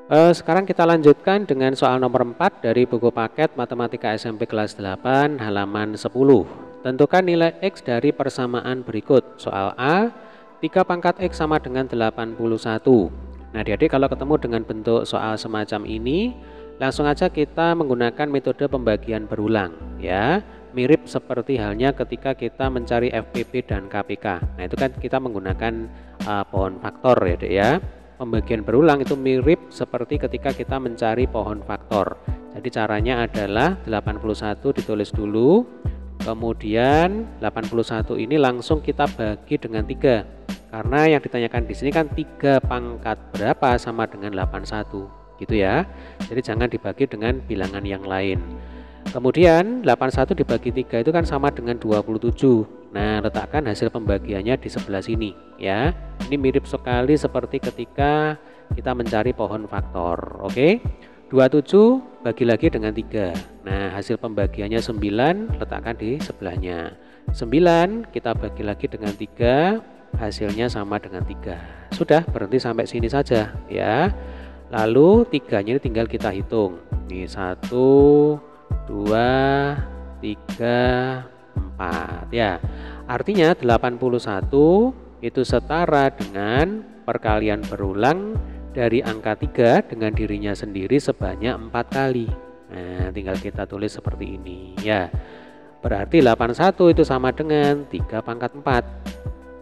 Sekarang kita lanjutkan dengan soal nomor 4 dari buku paket Matematika SMP kelas 8 halaman 10. Tentukan nilai X dari persamaan berikut. Soal A, 3 pangkat X sama dengan 81. Nah, jadi kalau ketemu dengan bentuk soal semacam ini, langsung aja kita menggunakan metode pembagian berulang, ya. Mirip seperti halnya ketika kita mencari FPP dan KPK. Nah, itu kan kita menggunakan pohon faktor ya, Dek ya. Pembagian berulang itu mirip seperti ketika kita mencari pohon faktor. Jadi caranya adalah 81 ditulis dulu, kemudian 81 ini langsung kita bagi dengan 3. Karena yang ditanyakan di sini kan 3 pangkat berapa sama dengan 81, gitu ya. Jadi jangan dibagi dengan bilangan yang lain. Kemudian 81 dibagi 3 itu kan sama dengan 27. Nah, letakkan hasil pembagiannya di sebelah sini ya. Ini mirip sekali seperti ketika kita mencari pohon faktor. Oke. 27 bagi lagi dengan 3. Nah, hasil pembagiannya 9, letakkan di sebelahnya. 9 kita bagi lagi dengan 3, hasilnya sama dengan 3. Sudah, berhenti sampai sini saja ya. Lalu 3-nya ini tinggal kita hitung. Ini 1, 2, 3, 4 ya. Artinya 81 itu setara dengan perkalian berulang dari angka 3 dengan dirinya sendiri sebanyak 4 kali. Nah, tinggal kita tulis seperti ini ya. Berarti 81 itu sama dengan 3 pangkat 4.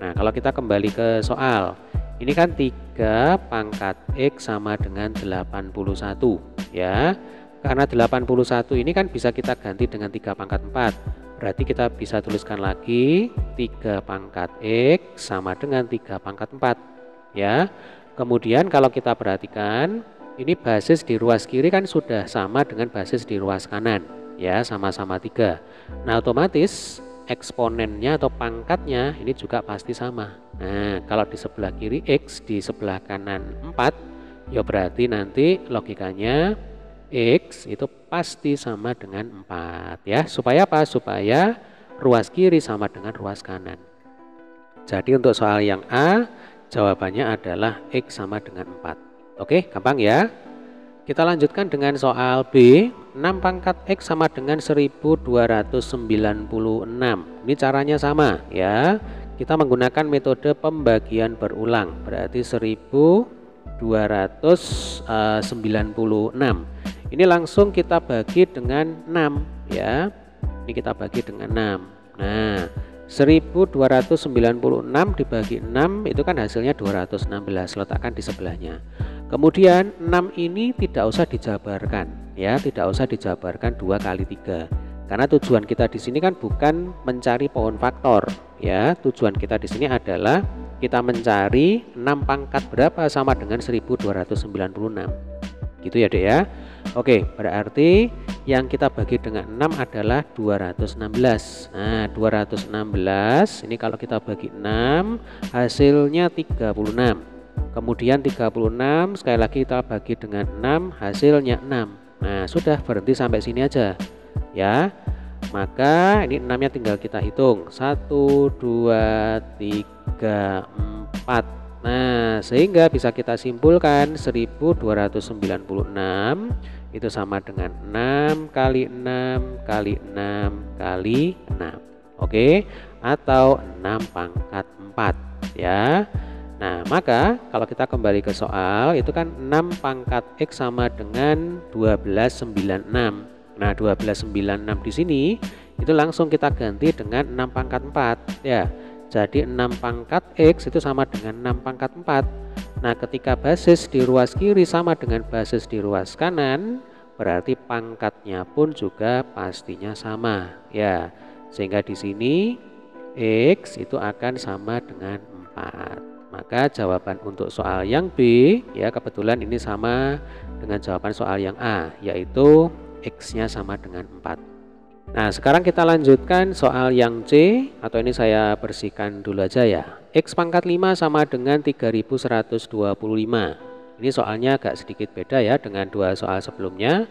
Nah, kalau kita kembali ke soal, ini kan 3 pangkat X sama dengan 81 ya. Karena 81 ini kan bisa kita ganti dengan 3 pangkat 4. Berarti kita bisa tuliskan lagi 3 pangkat X sama dengan 3 pangkat 4 ya. Kemudian kalau kita perhatikan, ini basis di ruas kiri kan sudah sama dengan basis di ruas kanan ya, sama-sama 3. Nah, otomatis eksponennya atau pangkatnya ini juga pasti sama. Nah, kalau di sebelah kiri X, di sebelah kanan 4, ya berarti nanti logikanya X itu pasti sama dengan 4 ya. Supaya apa? Supaya ruas kiri sama dengan ruas kanan. Jadi untuk soal yang A, jawabannya adalah X sama dengan 4. Oke, gampang ya. Kita lanjutkan dengan soal B, 6 pangkat X sama dengan 1296. Ini caranya sama ya. Kita menggunakan metode pembagian berulang. Berarti 1296. Ini langsung kita bagi dengan 6 ya. Ini kita bagi dengan 6. Nah, 1296 dibagi 6 itu kan hasilnya 216. Letakkan di sebelahnya. Kemudian 6 ini tidak usah dijabarkan ya, tidak usah dijabarkan 2 kali 3. Karena tujuan kita di sini kan bukan mencari pohon faktor ya. Tujuan kita di sini adalah kita mencari 6 pangkat berapa sama dengan 1296. Gitu ya, Dek ya. Oke, berarti yang kita bagi dengan 6 adalah 216. Nah, 216 ini kalau kita bagi 6 hasilnya 36. Kemudian 36 sekali lagi kita bagi dengan 6 hasilnya 6. Nah, sudah, berhenti sampai sini aja ya. Maka ini 6-nya tinggal kita hitung. 1, 2, 3, 4. Nah, sehingga bisa kita simpulkan 1296 itu sama dengan 6 kali 6 kali 6 kali 6. Oke, atau 6 pangkat 4 ya. Nah, maka kalau kita kembali ke soal, itu kan 6 pangkat X sama dengan 1296. Nah, 1296 di sini itu langsung kita ganti dengan 6 pangkat 4 ya. Jadi 6 pangkat X itu sama dengan 6 pangkat 4. Nah, ketika basis di ruas kiri sama dengan basis di ruas kanan, berarti pangkatnya pun juga pastinya sama ya. Sehingga di sini X itu akan sama dengan 4. Maka jawaban untuk soal yang B ya, kebetulan ini sama dengan jawaban soal yang A, yaitu X-nya sama dengan 4. Nah, sekarang kita lanjutkan soal yang C, atau ini saya bersihkan dulu aja ya. X pangkat 5 sama dengan 3125. Ini soalnya agak sedikit beda ya dengan dua soal sebelumnya.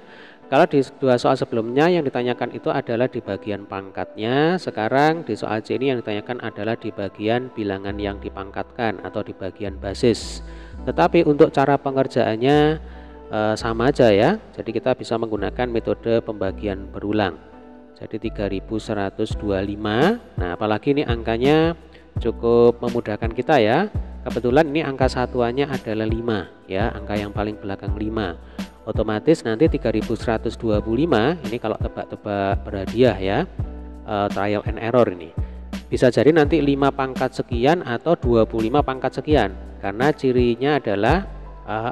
Kalau di dua soal sebelumnya yang ditanyakan itu adalah di bagian pangkatnya. Sekarang di soal C ini yang ditanyakan adalah di bagian bilangan yang dipangkatkan atau di bagian basis. Tetapi untuk cara pengerjaannya sama aja ya. Jadi kita bisa menggunakan metode pembagian berulang. Jadi 3125. Nah, apalagi ini angkanya cukup memudahkan kita ya. Kebetulan ini angka satuannya adalah 5 ya, angka yang paling belakang 5. Otomatis nanti 3125 ini kalau tebak-tebak berhadiah ya, trial and error ini. Bisa jadi nanti 5 pangkat sekian atau 25 pangkat sekian. Karena cirinya adalah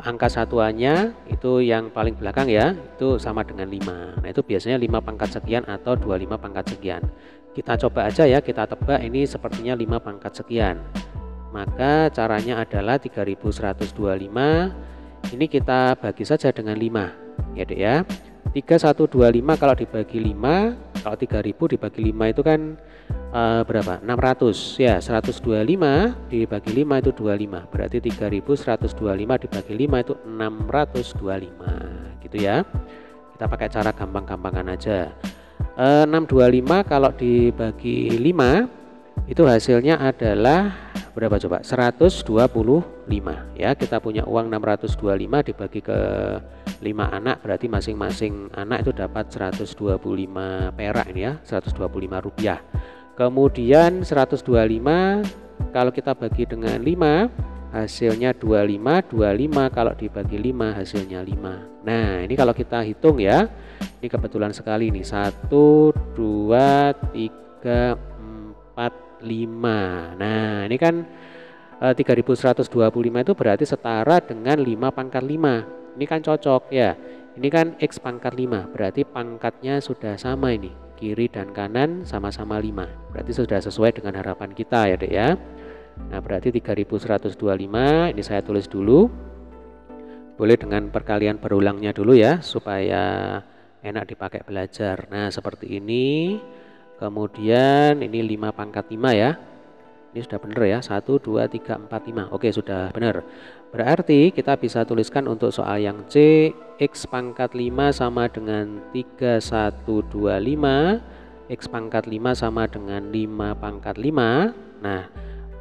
angka satuannya itu yang paling belakang ya, itu sama dengan 5. Nah, itu biasanya 5 pangkat sekian atau 25 pangkat sekian. Kita coba aja ya, kita tebak ini sepertinya 5 pangkat sekian. Maka caranya adalah 3125 ini kita bagi saja dengan 5 ya Dek ya. 3125 kalau dibagi 5, kalau 3000 dibagi 5 itu kan berapa? 600 ya. 125 dibagi 5 itu 25, berarti 3125 dibagi 5 itu 625 gitu ya. Kita pakai cara gampang-gampangan aja. 625 kalau dibagi 5 itu hasilnya adalah berapa coba? 125 ya. Kita punya uang 625 dibagi ke 5 anak, berarti masing-masing anak itu dapat 125 perak ini ya, 125 rupiah. Kemudian 125 kalau kita bagi dengan 5 hasilnya 25 kalau dibagi 5 hasilnya 5. Nah, ini kalau kita hitung ya, ini kebetulan sekali nih, 1 2 3 4 5. Nah, ini kan 3125 itu berarti setara dengan 5 pangkat 5. Ini kan cocok ya. Ini kan X pangkat 5, berarti pangkatnya sudah sama ini. Kiri dan kanan sama-sama 5. Berarti sudah sesuai dengan harapan kita ya Dek ya. Nah, berarti 3125 ini saya tulis dulu. Boleh dengan perkalian berulangnya dulu ya, supaya enak dipakai belajar. Nah, seperti ini. Kemudian ini 5 pangkat 5 ya. Ini sudah benar ya, 1 2 3 4 5. Oke, sudah benar. Berarti kita bisa tuliskan untuk soal yang C, X pangkat 5 sama dengan 3125, X pangkat 5 sama dengan 5 pangkat 5. Nah,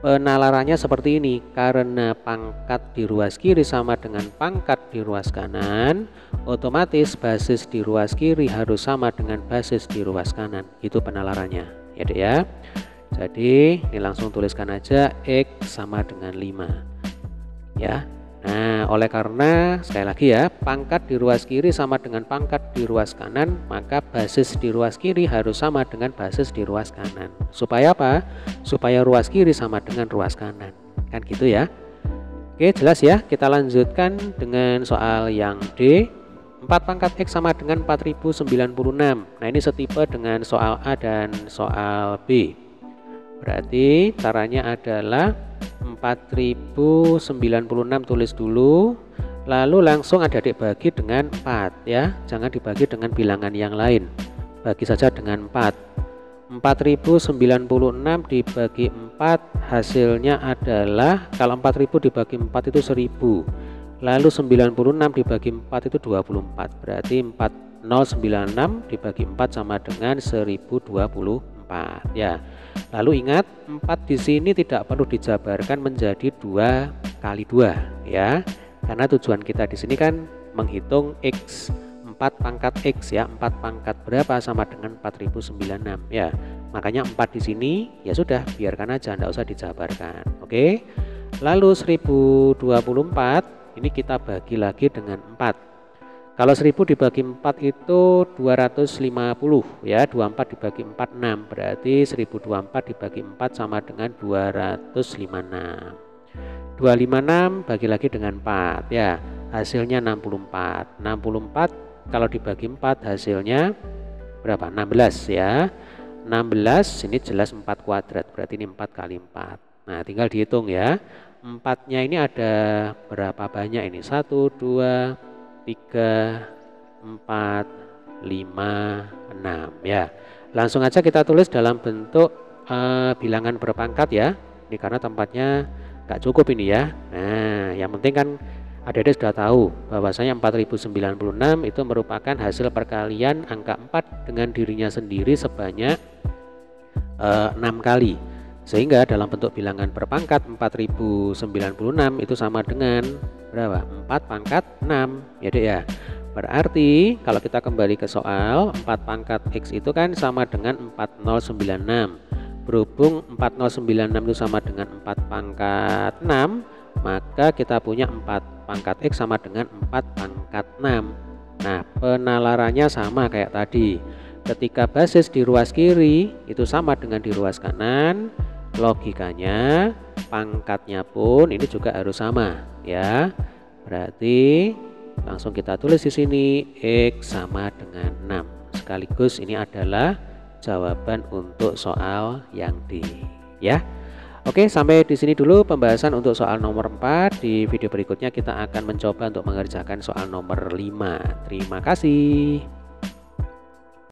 penalarannya seperti ini. Karena pangkat di ruas kiri sama dengan pangkat di ruas kanan, otomatis basis di ruas kiri harus sama dengan basis di ruas kanan. Itu penalarannya ya Dek ya. Jadi ini langsung tuliskan aja X sama dengan 5 ya. Nah, oleh karena sekali lagi ya, pangkat di ruas kiri sama dengan pangkat di ruas kanan, maka basis di ruas kiri harus sama dengan basis di ruas kanan. Supaya apa? Supaya ruas kiri sama dengan ruas kanan. Kan gitu ya. Oke, jelas ya. Kita lanjutkan dengan soal yang D. 4 pangkat X sama dengan 4096. Nah, ini setipe dengan soal A dan soal B. Berarti caranya adalah 4096 tulis dulu, lalu langsung adik-adik bagi dengan 4 ya. Jangan dibagi dengan bilangan yang lain, bagi saja dengan 4. 4096 dibagi 4 hasilnya adalah, kalau 4000 dibagi 4 itu 1000, lalu 96 dibagi 4 itu 24, berarti 4096 dibagi 4 sama dengan 1024 ya. Lalu ingat, 4 di sini tidak perlu dijabarkan menjadi 2 kali 2 ya. Karena tujuan kita di sini kan menghitung X, 4 pangkat X ya. 4 pangkat berapa sama dengan 4096 ya. Makanya 4 di sini ya sudah, biarkan aja, enggak usah dijabarkan. Oke. Lalu 1024 ini kita bagi lagi dengan 4. Kalau 1000 dibagi 4 itu 250 ya. 24 dibagi 4 6, berarti 1024 dibagi 4 sama dengan 256. 256 bagi lagi dengan 4 ya. Hasilnya 64. 64 kalau dibagi 4 hasilnya berapa? 16 ya. 16 ini jelas 4 kuadrat, berarti ini 4 kali 4. Nah, tinggal dihitung ya. 4-nya ini ada berapa banyak ini? 1 2 3 4 5 6 ya. Langsung aja kita tulis dalam bentuk bilangan berpangkat ya. Ini karena tempatnya nggak cukup ini ya. Nah, yang penting kan adik-adik sudah tahu bahwasanya 4096 itu merupakan hasil perkalian angka 4 dengan dirinya sendiri sebanyak 6 kali. Sehingga dalam bentuk bilangan berpangkat 4096 itu sama dengan berapa? 4 pangkat 6 ya Dek ya. Berarti kalau kita kembali ke soal, 4 pangkat X itu kan sama dengan 4096. Berhubung 4096 itu sama dengan 4 pangkat 6, maka kita punya 4 pangkat X sama dengan 4 pangkat 6. Nah, penalarannya sama kayak tadi. Ketika basis di ruas kiri itu sama dengan di ruas kanan, logikanya pangkatnya pun ini juga harus sama ya. Berarti langsung kita tulis di sini X sama dengan 6. Sekaligus ini adalah jawaban untuk soal yang D ya. Oke, sampai di sini dulu pembahasan untuk soal nomor 4. Di video berikutnya kita akan mencoba untuk mengerjakan soal nomor 5. Terima kasih.